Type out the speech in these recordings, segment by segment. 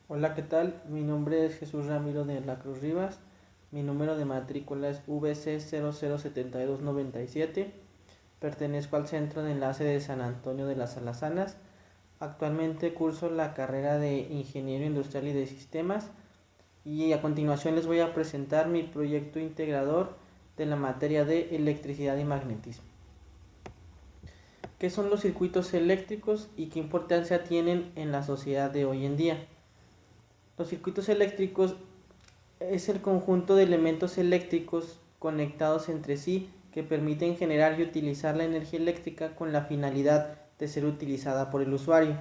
Hola, ¿qué tal? Mi nombre es Jesús Ramiro de la Cruz Rivas. Mi número de matrícula es VC007297. Pertenezco al Centro de Enlace de San Antonio de las Alazanas. Actualmente curso la carrera de Ingeniero Industrial y de Sistemas y a continuación les voy a presentar mi proyecto integrador de la materia de electricidad y magnetismo. ¿Qué son los circuitos eléctricos y qué importancia tienen en la sociedad de hoy en día? Los circuitos eléctricos es el conjunto de elementos eléctricos conectados entre sí que permiten generar y utilizar la energía eléctrica con la finalidad de ser utilizada por el usuario.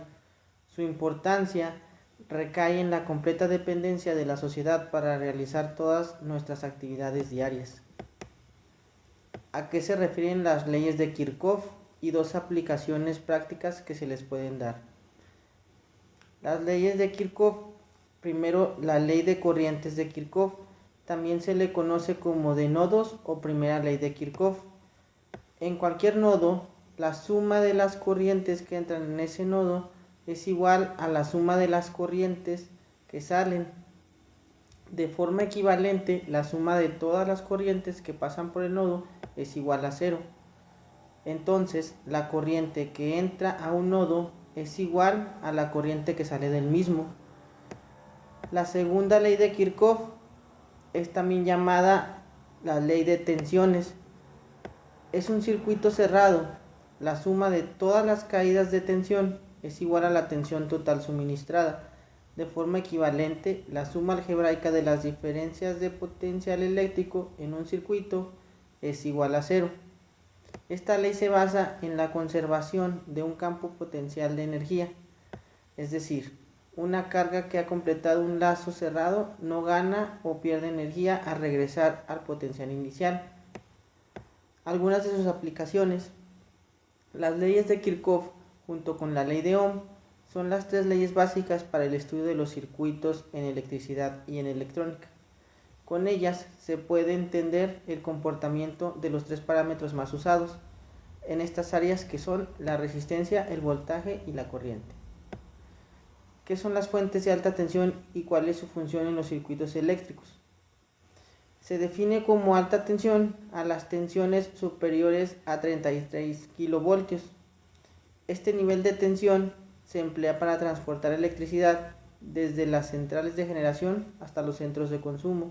Su importancia recae en la completa dependencia de la sociedad para realizar todas nuestras actividades diarias. ¿A qué se refieren las leyes de Kirchhoff y dos aplicaciones prácticas que se les pueden dar? Las leyes de Kirchhoff. Primero, la ley de corrientes de Kirchhoff, también se le conoce como de nodos o primera ley de Kirchhoff. En cualquier nodo, la suma de las corrientes que entran en ese nodo es igual a la suma de las corrientes que salen. De forma equivalente, la suma de todas las corrientes que pasan por el nodo es igual a 0. Entonces, la corriente que entra a un nodo es igual a la corriente que sale del mismo. La segunda ley de Kirchhoff es también llamada la ley de tensiones. Es un circuito cerrado. La suma de todas las caídas de tensión es igual a la tensión total suministrada. De forma equivalente, la suma algebraica de las diferencias de potencial eléctrico en un circuito es igual a 0. Esta ley se basa en la conservación de un campo potencial de energía, es decir, una carga que ha completado un lazo cerrado no gana o pierde energía al regresar al potencial inicial. Algunas de sus aplicaciones. Las leyes de Kirchhoff junto con la ley de Ohm son las tres leyes básicas para el estudio de los circuitos en electricidad y en electrónica. Con ellas se puede entender el comportamiento de los tres parámetros más usados en estas áreas, que son la resistencia, el voltaje y la corriente. ¿Qué son las fuentes de alta tensión y cuál es su función en los circuitos eléctricos? Se define como alta tensión a las tensiones superiores a 33 kilovoltios. Este nivel de tensión se emplea para transportar electricidad desde las centrales de generación hasta los centros de consumo.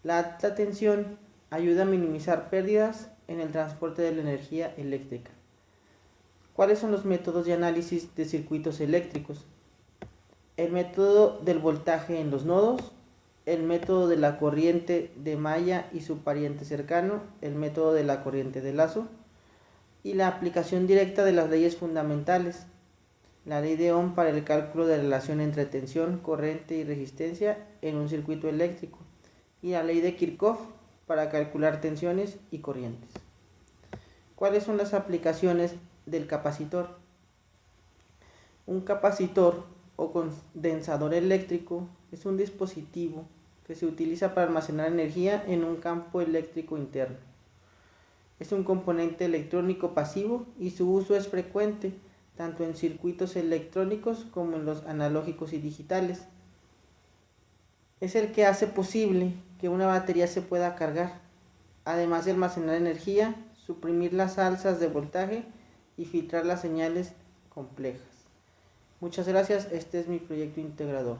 La alta tensión ayuda a minimizar pérdidas en el transporte de la energía eléctrica. ¿Cuáles son los métodos de análisis de circuitos eléctricos? El método del voltaje en los nodos, el método de la corriente de malla y su pariente cercano, el método de la corriente de lazo y la aplicación directa de las leyes fundamentales, la ley de Ohm para el cálculo de la relación entre tensión, corriente y resistencia en un circuito eléctrico y la ley de Kirchhoff para calcular tensiones y corrientes. ¿Cuáles son las aplicaciones del capacitor? Un capacitor o condensador eléctrico es un dispositivo que se utiliza para almacenar energía en un campo eléctrico interno. Es un componente electrónico pasivo y su uso es frecuente tanto en circuitos electrónicos como en los analógicos y digitales. Es el que hace posible que una batería se pueda cargar, además de almacenar energía, suprimir las alzas de voltaje y filtrar las señales complejas. Muchas gracias, este es mi proyecto integrador.